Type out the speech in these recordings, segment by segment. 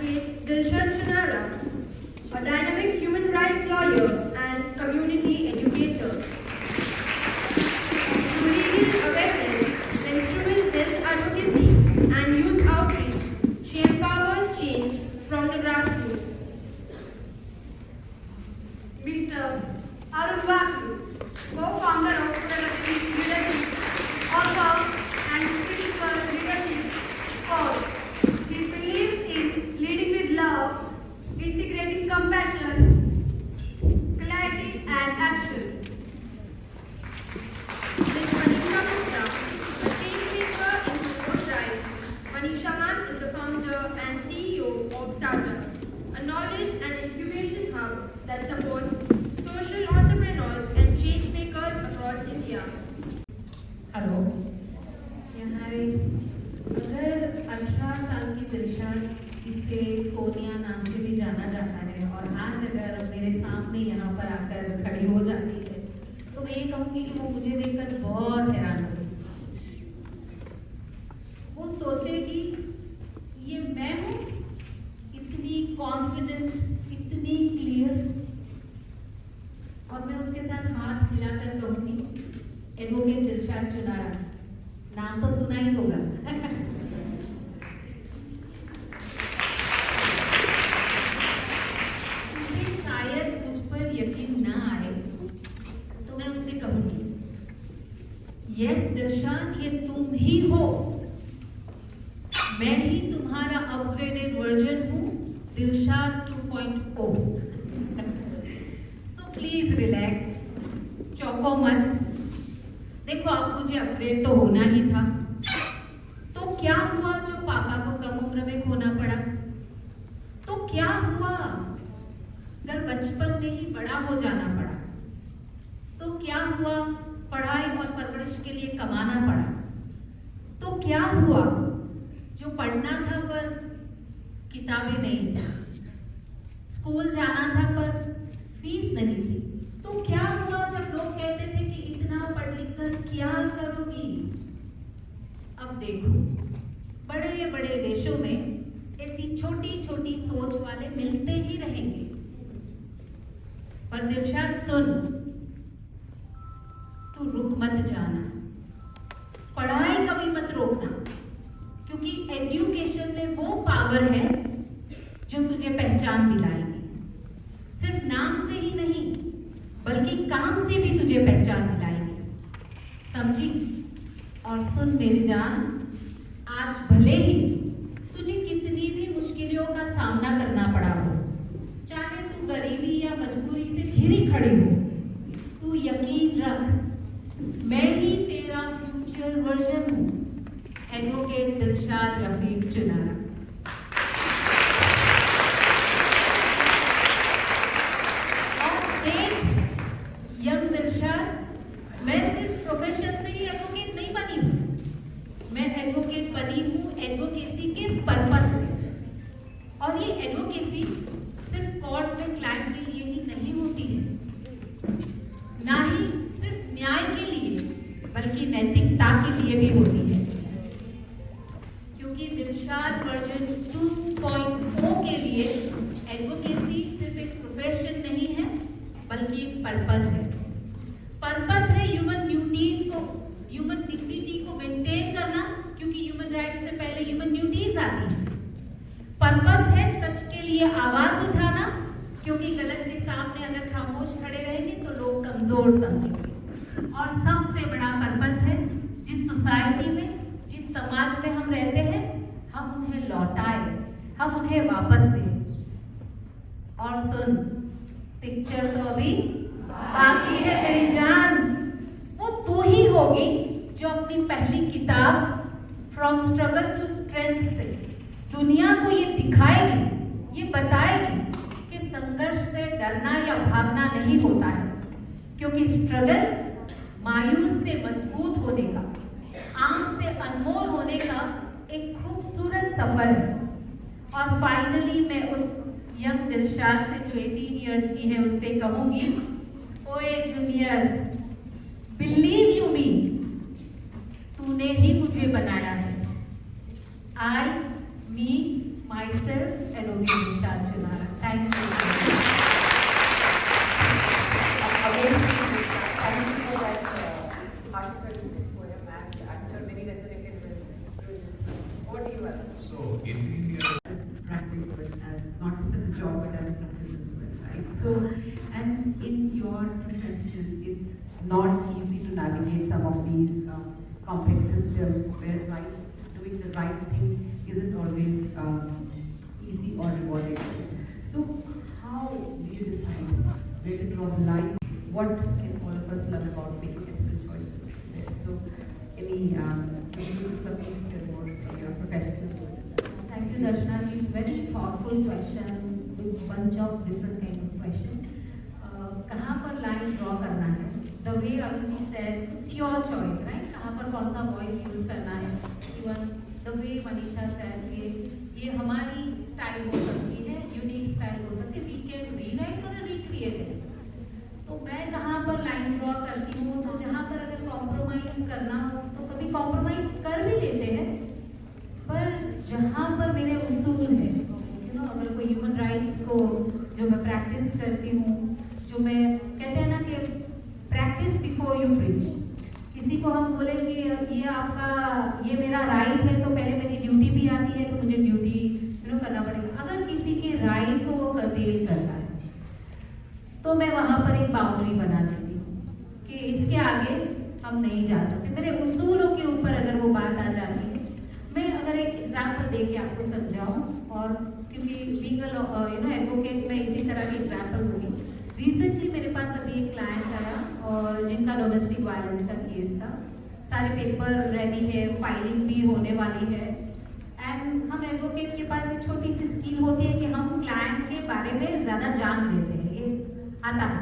Advocate Dilshad Chunara, a dynamic human rights lawyer and community educator. Through legal awareness, menstrual health advocacy, and youth outreach, she empowers change from the grassroots. Mr. Arun Vakil, co-founder of Productive Leadership, author and critical leadership course. He believes in leading with love, integrating compassion, clarity and action. Ms. Manisha Gupta, a change maker in promote rights. Manisha Ma'am is the founder and CEO of Startup, a knowledge and incubation hub that supports social entrepreneurs and change makers across India. Hello, अगर 18 साल की दिलशाद, जिसे सोनिया नाम से भी जाना जाता है, और आज अगर मेरे सामने यहाँ पर आकर खड़ी हो जाती है, तो मैं ये कहूँगी कि वो मुझे देखकर बहुत हैरान हुई। वो सोचेगी ये मैं हूँ, इतनी कॉन्फिडेंट, इतनी क्लियर, और मैं उसके साथ हाथ मिलाकर कहूँगी एडवोकेट दिलशाद चुनारा, नाम तो सुना ही होगा। उसे शायद मुझ पर यकीन ना आए, तो मैं उससे कहूंगी, यस दिलशाद, ये तुम ही हो, मैं ही तुम्हारा अपग्रेडेड वर्जन हूँ, दिलशाद 2.0। सो प्लीज रिलैक्स, चौंको मत। देखो, अब मुझे अपग्रेड तो होना ही था, तो क्या हुआ जो पापा को कम उम्र में खोना पड़ा? तो क्या हुआ अगर बचपन में ही बड़ा हो जाना पड़ा? तो क्या हुआ पढ़ाई और परवरिश के लिए कमाना पड़ा? तो क्या हुआ जो पढ़ना था पर किताबें नहीं थी, स्कूल जाना था पर फीस नहीं थी? तो क्या हुआ जब लोग कहते थे कि इतना पढ़ लिख कर क्या करोगी? अब देखो, बड़े बड़े देशों में ऐसी छोटी छोटी सोच वाले मिलते ही रहेंगे, पर दिलशाद सुन, तू रुक मत जाना, पढ़ाई कभी मत रोकना, क्योंकि एजुकेशन में वो पावर है जो तुझे पहचान दिलाएगी। सिर्फ नाम से ही नहीं, बल्कि काम से भी तुझे पहचान दिलाएगी, समझी? और सुन मेरी जान, आज भले ही तुझे कितनी भी मुश्किलों का सामना करना पड़ा हो, चाहे तू गरीबी या मजबूरी से घिरी खड़ी हो, तू यकीन रख, मैं ही तेरा फ्यूचर वर्जन हूँ, एडवोकेट दिलशाद रफीक चुनारा। यंग दिलशाद, मैं सिर्फ प्रोफेशन से ही एडवोकेट नहीं बनी हूँ, मैं एडवोकेट बनी हूँ एडवोकेसी के पर्पस से। और ये एडवोकेसी सिर्फ कोर्ट में क्लाइंट के लिए ही नहीं होती है, ना ही सिर्फ न्याय के लिए, बल्कि नैतिकता के लिए भी होती है, क्योंकि दिलशाद वर्जन 2.0 के लिए एडवोकेसी सिर्फ एक प्रोफेशन नहीं है, बल्कि एक पर्पस है। पर्पस है ह्यूमन ड्यूटीज को, ह्यूमन डिग्निटी को मेंटेन करना, क्योंकि ह्यूमन राइट से पहले ह्यूमन ड्यूटीज आती है। पर्पस है सच के लिए आवाज उठाना, क्योंकि गलत के सामने अगर खामोश खड़े रहेंगे तो लोग कमजोर समझेंगे। और सबसे बड़ा पर्पस है, जिस सोसाइटी में, जिस समाज में हम रहते हैं, हम उन्हें लौटाए, हम उन्हें वापस दें। और सुन, पिक्चर तो अभी बाकी है मेरी जान, वो तू ही होगी जो अपनी पहली किताब फ्रॉम स्ट्रगल टू स्ट्रेंथ से दुनिया को ये दिखाएगी, ये बताएगी कि संघर्ष से डरना या भागना नहीं होता है, क्योंकि स्ट्रगल मायूस से मजबूत होने का, आंख से अनमोल होने का एक खूबसूरत सफर है। और फाइनली मैं उस यंग दिलशाद से जो 18 इयर्स की है उससे कहूंगी, ओए जूनियर, बिलीव यू मी, तूने ही मुझे बनाया है। आई, मी, माई myself, Advocate Manisha Chunara. Thank you. Again, thank you for that article in this poem, and I'm sure many resonated with it. What do you have? So, in India, practice with as not just as a job but as a practice as well, right? So, and in your profession, it's not easy to navigate some of these complex systems where doing the right thing isn't always easy or rewarding. So, how do you decide where to draw the line? What can all of us learn about making ethical choices there? So, any something more from your professional? Thank you, Darshana. It's very thoughtful question with bunch of different kind of question. कहाँ पर line draw करना है? The way Arun ji said, it's your choice, right? कहाँ पर कौन सा voice use करना है? Even the way Manisha said कि ये हमारी style हो सकती है, unique style हो सकती है. We can rewrite or recreate it. तो मैं कहाँ पर लाइन ड्रॉ करती हूँ? तो जहाँ पर अगर कॉम्प्रोमाइज करना हो तो कभी कॉम्प्रोमाइज कर भी लेते हैं, पर जहाँ पर मेरे उसूल है, अगर कोई ह्यूमन राइट्स को जो मैं प्रैक्टिस करती हूँ, जो मैं कहते हैं ना कि प्रैक्टिस बिफोर यू प्रीच. किसी को हम बोले कि ये मेरा राइट है, तो पहले मेरी ड्यूटी भी आती है, तो मुझे ड्यूटी करना पड़ेगा. अगर किसी के राइट को वो कर्टेल करता है, तो मैं वहाँ पर एक बाउंड्री बना देती हूँ कि इसके आगे हम नहीं जा सकते. मेरे उसूलों के ऊपर अगर वो बात आ जाती है, मैं अगर एक एग्जाम्पल दे के आपको समझाऊं, और क्योंकि लीगल एडवोकेट में इसी तरह की एग्जाम्पल होगी. रिसेंटली मेरे पास अभी एक क्लाइंट आया और जिनका डोमेस्टिक वायलेंस का केस था. सारे पेपर रेडी है, फाइलिंग भी होने वाली है, एंड हम एडवोकेट के पास एक छोटी सी स्किल होती है कि हम क्लाइंट के बारे में ज़्यादा जान लेते हैं, ये आता है.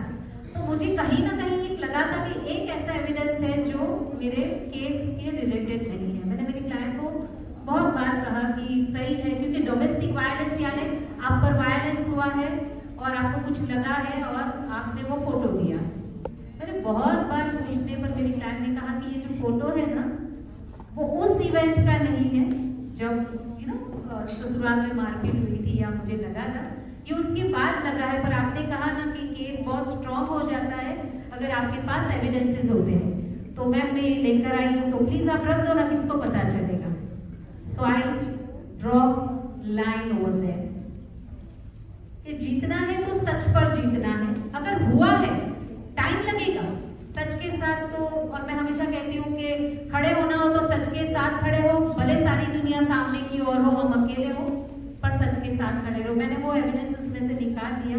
तो मुझे कहीं ना कहीं एक लगा था कि एक ऐसा एविडेंस है जो मेरे केस के रिलेटेड नहीं है. मैंने मेरी क्लाइंट को बहुत बार कहा कि सही है, क्योंकि डोमेस्टिक वायलेंस यानी आप पर वायलेंस हुआ है और आपको कुछ लगा है और आपने वो फोटो दिया. मैंने बहुत बार पूछने पर मेरी क्लाइंट ने कहा कि ये जो फोटो है ना, वो उस इवेंट का नहीं है जब ससुराल में मारपीट हुई थी या मुझे लगा था, ये उसके बाद लगा है. पर आपने कहा ना कि केस बहुत स्ट्रॉन्ग हो जाता है अगर आपके पास एविडेंसेस होते हैं. तो मैं लेकर आई हूँ, तो प्लीज आप रख दो ना, किसको पता चलेगा. So I draw line over there. कि जीतना है तो सच पर जीतना है. अगर हुआ है, टाइम लगेगा सच के साथ. तो और मैं हमेशा कहती हूँ कि खड़े होना हो तो सच के साथ खड़े हो, भले सारी दुनिया सामने की ओर हो, हम अकेले हो, पर सच के साथ खड़े रहो. मैंने वो एविडेंस उसमें से निकाल दिया.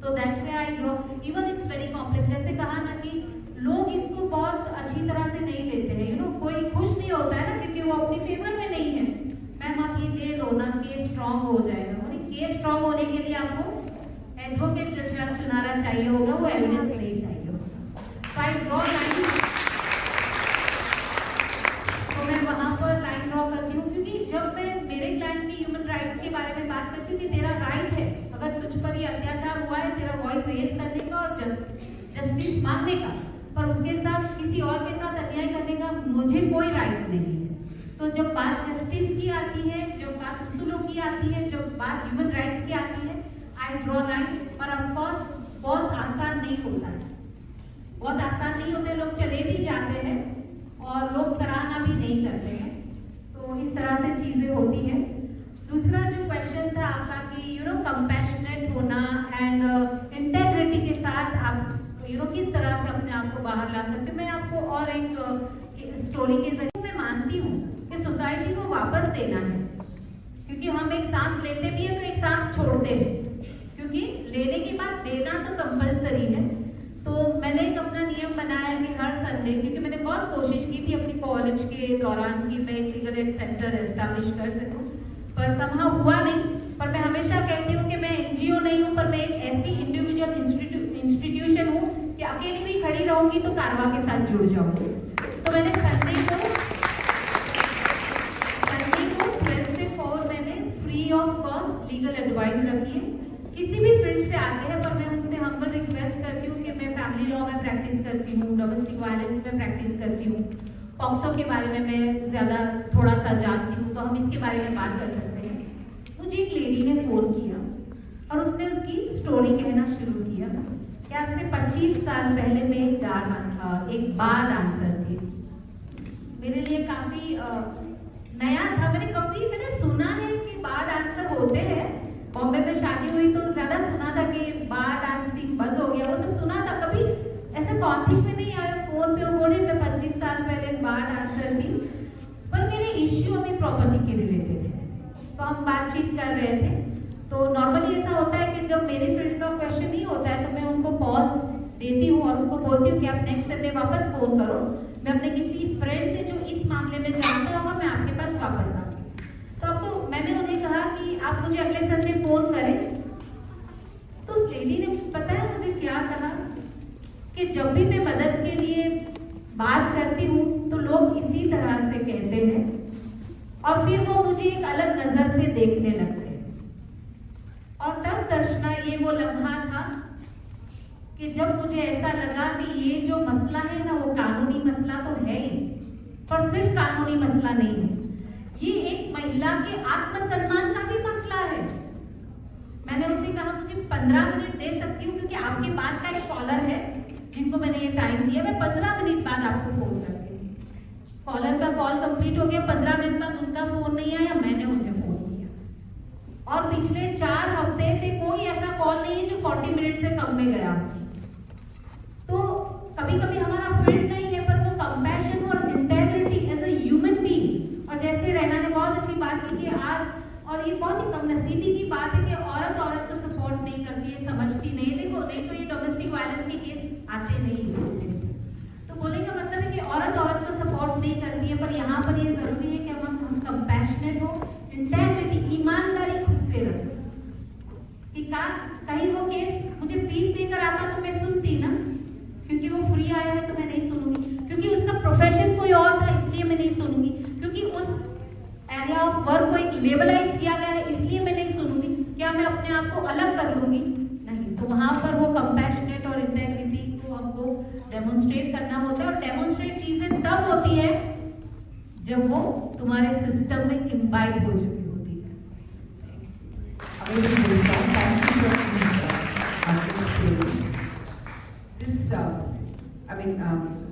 तो that way I draw. Even it's very complex. जैसे कहा ना कि लोग इसको बहुत अच्छी तरह से नहीं लेते हैं. कोई खुश नहीं होता है ना, क्योंकि वो अपनी फेवर में नहीं है. मैम आप ये ले लो ना, केस स्ट्रॉन्ग हो जाएगा. केस स्ट्रॉन्ग होने के लिए आपको एडवोकेट चुनारा चाहिए होगा, वो एविडेंस नहीं चाहिए होगा. तो आई ड्रॉ लाइन. तो मैं वहां पर लाइन ड्रॉ करती हूँ, क्योंकि जब मैं मेरे क्लाइंट की ह्यूमन राइट्स के बारे में बात करती हूँ कि तेरा राइट है, अगर तुझ पर ये अत्याचार हुआ है, तेरा वॉइस रेज करने का और जस्टिस मांगने का, पर उसके साथ किसी और के साथ अन्याय करने का मुझे कोई राइट नहीं है. तो जब बात जस्टिस की आती है, जब बात उसूलों की आती है, जब बात ह्यूमन राइट्स की आती है, आई ड्रॉ लाइन. और ऑफकोर्स बहुत आसान नहीं होता है, बहुत आसान नहीं होते. लोग चले भी जाते हैं और लोग सराहना भी नहीं करते हैं. तो इस तरह से चीजें होती हैं. दूसरा जो क्वेश्चन था आपका कि कंपैशनेट होना एंड इंटेग्रिटी के साथ आप किस तरह से अपने आप को बाहर ला सकते हो. मैं आपको और एक स्टोरी के जरिए मैं मानती हूँ कि सोसाइटी को वापस देना है, क्योंकि हम एक सांस लेते भी हैं तो एक सांस छोड़ते हैं, क्योंकि लेने के बाद देना तो कंपलसरी है. तो मैंने एक अपना नियम बनाया कि हर संडे, क्योंकि मैंने बहुत कोशिश की थी अपनी कॉलेज के दौरान कि मैं एक लीगल एड सेंटर एस्टैब्लिश कर सकूं, पर समहाउ हुआ नहीं. पर मैं हमेशा कहती हूँ कि मैं एनजीओ नहीं हूँ, पर मैं एक ऐसी इंडिविजुअल इंस्टीट्यूशन हूँ कि अकेली भी खड़ी रहूंगी तो कारवा के साथ जुड़ जाऊंगी. तो मैंने संडे को 12 से 4 मैंने free of cost legal advice रखी है. किसी भी फील्ड से आते हैं, पर मैं उनसे हम्बल रिक्वेस्ट करती हूँ कि मैं फैमिली लॉ में प्रैक्टिस करती हूँ, डोमेस्टिक वायलेंस में प्रैक्टिस करती हूँ, पॉक्सो के बारे में मैं ज़्यादा थोड़ा सा जानती हूँ, तो हम इसके बारे में बात कर सकते हैं. मुझे एक लेडी स्टोरी कहना शुरू किया कि आज से 25 साल पहले मैं एक बार डांसर थी। मेरे लिए काफी नया था। मैंने सुना है कि बार डांसर होते हैं। बॉम्बे में शादी हुई तो ज्यादा सुना था कि बार डांसिंग बंद हो गया, वो सब सुना था। कभी ऐसे कॉन्टेक्ट में नहीं आया। फोन पे वो बोले मैं 25 साल पहले एक बार डांसर थी। पर मेरे इश्यू अभी प्रॉपर्टी के रिलेटेड है, तो हम बातचीत कर रहे थे। तो नॉर्मली ऐसा होता है कि जब मेरी फील्ड का क्वेश्चन नहीं होता है तो मैं उनको पॉज देती हूँ और उनको बोलती हूँ कि आप नेक्स्ट संडे वापस फोन करो, मैं अपने किसी फ्रेंड से जो इस मामले में जानता होगा मैं आपके पास वापस आऊँगी। तो अब तो मैंने उन्हें कहा कि आप मुझे अगले संडे फोन करें। तो उस लेडी ने पता है मुझे क्या कहा कि जब भी मैं मदद के लिए बात करती हूँ तो लोग इसी तरह से कहते हैं और फिर वो मुझे एक अलग नजर से देखने लगते हैं। और तब दर्शना ये वो लम्हा था कि जब मुझे ऐसा लगा कि ये जो मसला है ना वो कानूनी मसला तो है ही, पर सिर्फ कानूनी मसला नहीं है, ये एक महिला के आत्मसम्मान का भी मसला है। मैंने उसे कहा मुझे 15 मिनट दे सकती हूँ क्योंकि आपके बाद का एक कॉलर है जिनको मैंने ये टाइम दिया, मैं 15 मिनट बाद आपको फोन करती हूँ। कॉलर का कॉल कंप्लीट हो गया, 15 मिनट बाद उनका फोन नहीं आया, मैंने उन्हें फोन किया। और पिछले 4 हफ्ते से कोई ऐसा कॉल नहीं है जो 40 मिनट से कम में गया। तो कभी कभी हमारा फील्ड नहीं है पर वो कंपैशन और integrity as a human being. और जैसे रैना ने बहुत अच्छी बात की कि आज, और ये बहुत ही कमनसीबी की बात है कि औरत को सपोर्ट नहीं करती है, समझती नहीं। देखो नहीं तो ये डोमेस्टिक वायलेंस के केस आते नहीं है। तो बोलने का मतलब है कि औरत को सपोर्ट नहीं करती है, पर यहाँ पर ये जरूरी है कि हम कंपैशनेट हो, इंटेग्रिटी ईमानदारी खुद से रखें कि कहीं वो केस मुझे फीस देकर आता तो मैं सुनती ना, क्योंकि वो फ्री आया है तो मैं नहीं सुनूंगी, क्योंकि उसका प्रोफेशन कोई और था इसलिए मैं नहीं सुनूंगी, क्योंकि उस एरिया ऑफ वर्क को एक लेबलाइज किया गया है इसलिए मैं नहीं सुनूंगी। क्या मैं अपने आप को अलग कर लूंगी? नहीं। तो वहां पर वो कंपैशनेट और इंटेग्रिटी को हमको डेमोन्स्ट्रेट करना होता है। और डेमोन्स्ट्रेट चीजें तब होती है जब वो तुम्हारे सिस्टम में इम्बाइब हो चुकी होती है।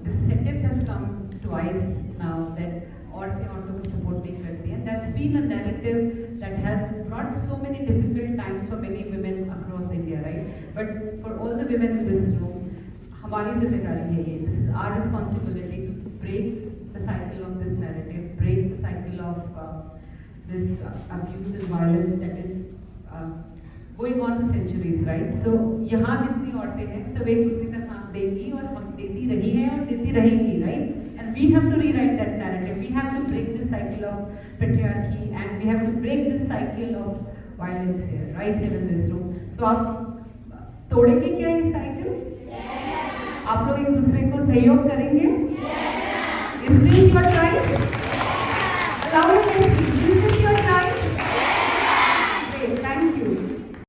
This sentence has come twice now that औरतें औरतों को सपोर्ट नहीं करती हैं. That's been a narrative that has brought so many difficult times for many women across India, right? But for all the women in this room, हमारी जिम्मेदारी है ये. This is our responsibility to break the cycle of this narrative, break the cycle of this abuse and violence that is going on for centuries, right? So यहाँ जितनी औरतें हैं सब एक दूसरे का साथ देंगी और हम देती रही हैं और देती रहेंगी, right? And we have to rewrite that narrative. We have to break this cycle of patriarchy and we have to break this cycle of violence here, right here in this room. So आप तोड़ेंगे क्या ये cycle? Yes. आप लोग एक दूसरे को सहयोग करेंगे? Yes. Is this your right?